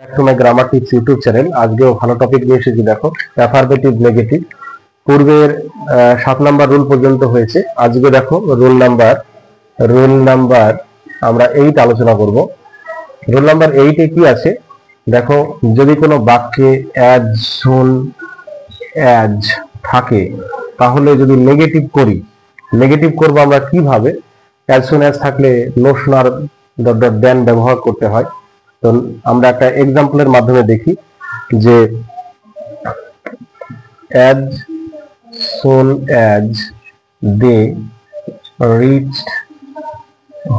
Back to my grammar tips YouTube channel. আজকেও ভালো topic নিয়ে এসেছি। দেখো, অ্যাফারমেটিভ নেগেটিভ। পূর্বের 7 নাম্বার রুল পর্যন্ত হয়েছে। আজকে দেখো রুল নাম্বার আমরা 8 আলোচনা করব। রুল নাম্বার 8 এ কি আছে দেখো, যদি কোনো বাক্যে অ্যাজ সুন অ্যাজ থাকে তাহলে যদি নেগেটিভ করি, নেগেটিভ করব আমরা কিভাবে? অ্যাজ সুন অ্যাজ থাকলে নোশনার ডট ডট দেন ব্যবহার করতে হয়। তো আমরা একটা এক্সাম্পলের মাধ্যমে দেখি যে as soon as they reached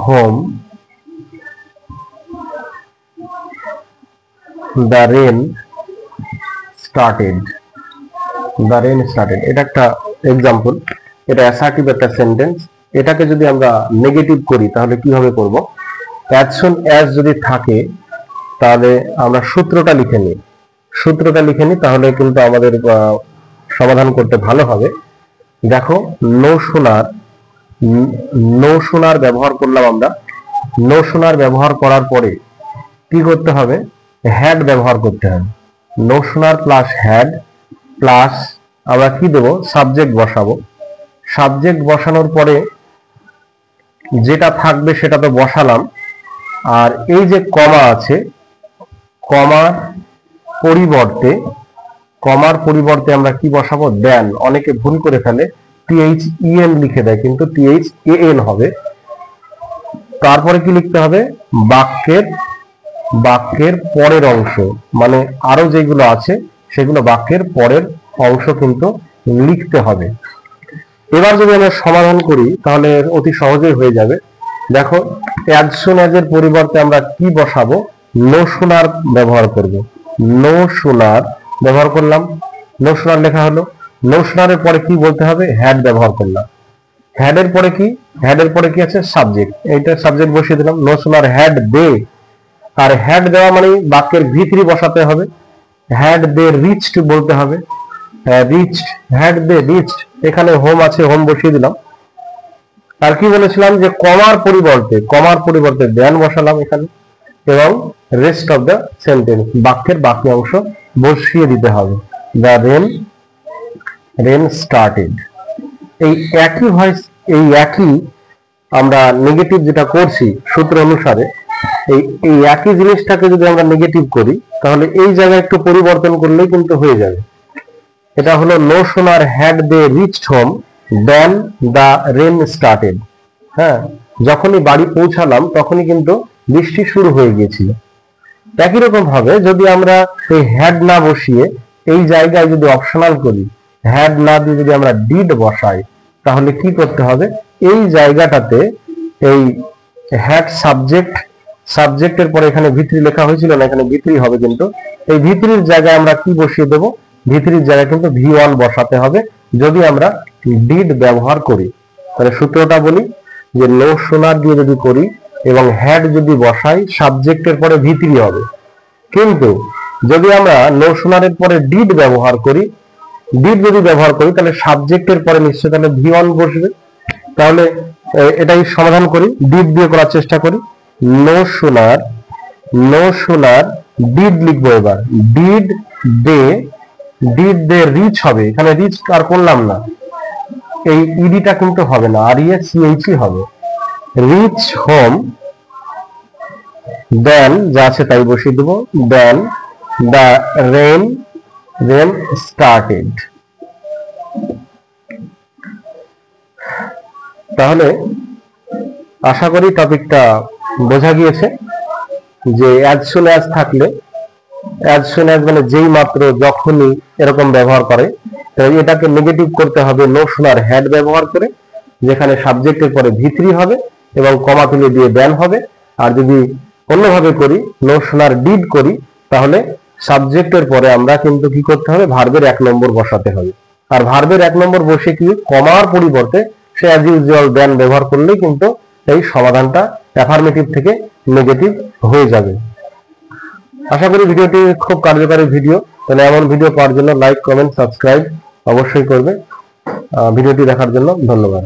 home the rain started. এটা একটা এক্সাম্পল, এটা অ্যাসার্টিভ একটা সেন্টেন্স। এটাকে যদি আমরা নেগেটিভ করি তাহলে কিভাবে করব? as soon as যদি থাকে তাহলে আমরা সূত্রটা লিখে নিই, তাহলে কিন্তু আমাদের সমাধান করতে ভালো হবে। দেখো, নো শোনার ব্যবহার করলাম আমরা। নো শোনার ব্যবহার করার পরে কি করতে হবে? হ্যাড ব্যবহার করতে হবে। নো শোনার প্লাস হ্যাড প্লাস আমরা কি দেব? সাবজেক্ট বসাবো। সাবজেক্ট বসানোর পরে যেটা থাকবে সেটা তো বসালাম, আর এই যে কমা আছে, কমার পরিবর্তে আমরা কি বসাবো? দেন। অনেকে ভুল করে ফেলে, THEN লিখে দেয়, কিন্তু THAN হবে। তারপরে কি লিখতে হবে? বাক্যের পরের অংশ, মানে আরো যেগুলো আছে সেগুলো বাক্যের পরের অংশ কিন্তু লিখতে হবে। এবার যদি আমরা সমাধান করি তাহলে অতি সহজেই হয়ে যাবে। দেখো, as soon as এর পরিবর্তে আমরা কি বসাবো? নো শোনার ব্যবহার করব। নো শোনার ব্যবহার করলাম, নো শোনার লেখা হলো। নো শোনারের পরে কি বলতে হবে? হ্যাড ব্যবহার করলাম। হ্যাডের পরে কি আছে? সাবজেক্ট। এইটা সাবজেক্ট বসিয়ে দিলাম। No sooner had they, R had দেওয়া মানে বাক্যের ভিতরি বসাতে হবে। হ্যাড দে রিচড বলতে হবে। Reached, had they reached. এখানে হোম আছে, হোম বসিয়ে দিলাম। আর কি বলেছিলাম যে কমার পরিবর্তে দেন বসালাম এখানে, এবং রেস্ট অফ দ্য সেন্টেন্স, বাক্যের বাকি অংশ বসিয়ে দিতে হবে। The rain started. এই একই আমরা নেগেটিভ যেটা করছি সূত্র অনুসারে, এই একই জিনিসটাকে যদি আমরা নেগেটিভ করি তাহলে এই জায়গায় একটু পরিবর্তন করলেই কিন্তু হয়ে যাবে। এটা হলো no sooner had they reached home then the rain started. হ্যাঁ, যখনই বাড়ি পৌঁছালাম তখনই কিন্তু বৃষ্টি শুরু হয়ে গিয়েছিল। একই রকম ভাবে যদি আমরা এই হ্যাড না বসিয়ে এই জায়গায় যদি অপশনাল করি, হ্যাড না দিয়ে যদি আমরা ডিড বসাই, তাহলে কি করতে হবে? এই জায়গাটাতে এই হ্যাড সাবজেক্টের পরে এখানে ভিতরি লেখা হয়েছিল না, এখানে ভিতরি হবে, কিন্তু এই ভিতরির জায়গায় আমরা কি বসিয়ে দেব? ভিতরির জায়গায় কিন্তু V1 বসাতে হবে যদি আমরা ডিড ব্যবহার করি। তাহলে সূত্রটা বলি যে নো শোনার দিয়ে যদি করি এবং হ্যাড যদি বসাই, সাবজেক্টের পরে ভিতরি হবে। কিন্তু যদি আমরা নো শোনারের পরে ডিড ব্যবহার করি তাহলে সাবজেক্টের পরে নিশ্চয়ই তাহলে V1 বসবে। তাহলে এটাই সমাধান করি, ডিড দিয়ে করার চেষ্টা করি। নো শোনার ডিড লিখবো। এবার ডিড দে রিচ হবে। এখানে রিচ আর করলাম না, এই ইডিটা কিন্তু হবে না, RECH হবে। রিচ হোম, দেন যা আছে তাই বসিয়ে দেবো। দেন দ্য রেন স্টার্টেড। তাহলে আশা করি টপিকটা বোঝা গিয়েছে যে as soon as থাকলে, as soon as মানে যেই মাত্র, যখনই, এরকম ব্যবহার করে। তাই এটাকে নেগেটিভ করতে হবে নো শোনার হ্যাড ব্যবহার করে, যেখানে সাবজেক্টের পরে ভিতরি হবে এবং কমা তুলে দিয়ে দেন হবে। আর যদি অন্যভাবে করি, নো শোনার ডিড করি, তাহলে সাবজেক্টের পরে আমরা কিন্তু কি করতে হবে? ভার্বের 1 নম্বর বসাতে হবে। আর ভার্বের 1 নম্বর বসে কি কমার পরিবর্তে সে অ্যাজ ইউজুয়াল দেন ব্যবহার করলেই কিন্তু এই সমাধানটা অ্যাফার্মেটিভ থেকে নেগেটিভ হয়ে যাবে। আশা করি ভিডিওটি খুব কার্যকারী ভিডিও। তাহলে এমন ভিডিও পাওয়ার জন্য লাইক, কমেন্ট, সাবস্ক্রাইব অবশ্যই করবে। ভিডিওটি দেখার জন্য ধন্যবাদ।